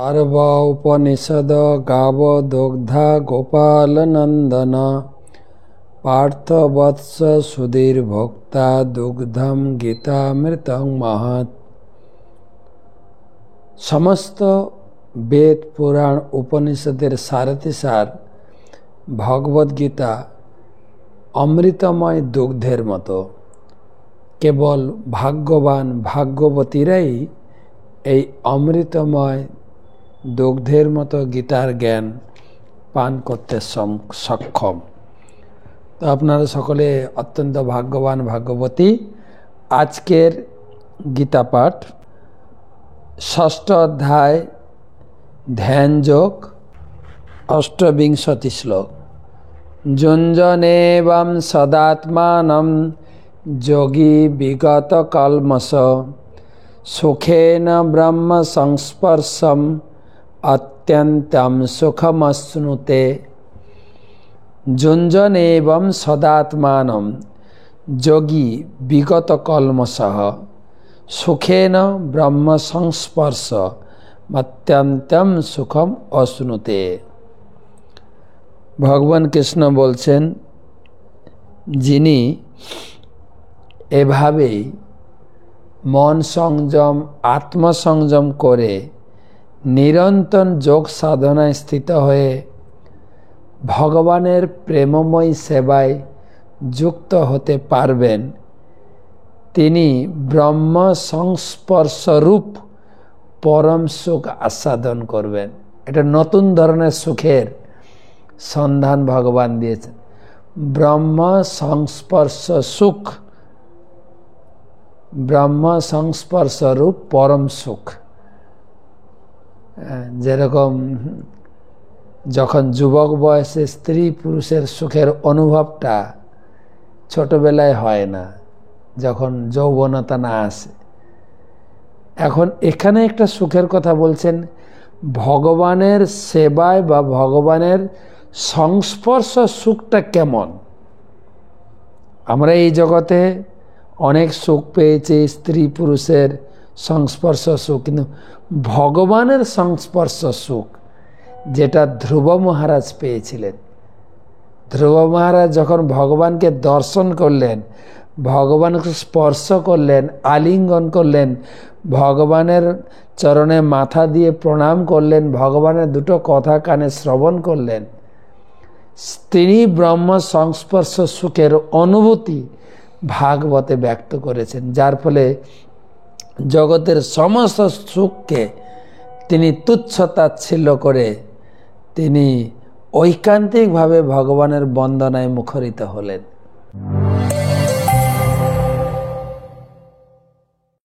अर्व उपनिषद गाव दुग्धा गोपाल नंदन पार्थवत्स सुधीर भोक्ता दुग्धम गीतामृतं महत्। समस्त वेद पुराण उपनिषदेर सारथिसार भगवद गीता अमृतमय दुग्धेर मतो। केवल भाग्यवान भाग्यवतीराई এই অমৃতময় দুগ্ধের মতো গীতার জ্ঞান পান করতে সক্ষম। তো আপনারা সকলে অত্যন্ত ভাগ্যবান ভাগ্যবতী। আজকের গীতা পাঠ ষষ্ঠ অধ্যায় ধ্যান যোগ অষ্টবিংশতি শ্লোক। যুঞ্জনেবং সদাত্মানম যোগী বিগত কলমশ सुखेन ब्रह्म संस्पर्शम अत्यंतम सुखमश्नुते। जुंजन एवं सदात्मानं योगी विगत कल्मषः सुखेन ब्रह्म संस्पर्श अत्यंतम सुखम अश्नुते। भगवान कृष्ण बोलছেন, যিনি এভাবে मन संयम आत्मसंयम करे निरंतर योग साधनाय स्थित हुए भगवानेर प्रेममय सेवाय युक्त होते पारबेन, तिनी ब्रह्म संस्पर्श रूप परम सुख आस्वादन करबेन। एटा नतून धरनेर सुखेर सन्धान भगवान दिएछेन। ब्रह्म संस्पर्श सुख, ब्रह्म संस्पर्श रूप परम सुख। जेरकम जखन युवक बयसे स्त्री पुरुषेर सुखेर अनुभवटा छोटोबेलाय हय ना, जखन यौवनता ना आसे। एखन एखाने एकटा सुखेर कथा बोलছেন, भगवानेर सेवाय बा भगवानेर संस्पर्श सुखटा केमन। आमरा এই जगते अनेक सुख पेয়েছি, स्त्री पुरुषेर संस्पर्श सुख, किन्तु भगवानेर संस्पर्श सुख जेटा ध्रुव महाराज पेয়েছিলেন। ध्रुव महाराज जखन भगवान के दर्शन करलेन, भगवान के स्पर्श करलेन, आलिंगन करलेन, भगवानेर चरणे माथा दिए प्रणाम करलेन, भगवानेर दुटो कथा काने श्रवण करलेन, तिनी ब्रह्म संस्पर्श सुखेर अनुभूति भागवते व्यक्त करेছেন, जार फले जगतेर समस्त सुखके तिनी तुच्छताच्छिल्य करे तिनी ঐকান্তিক भावे भगवानेर बंदनाय मुखरित हलेन।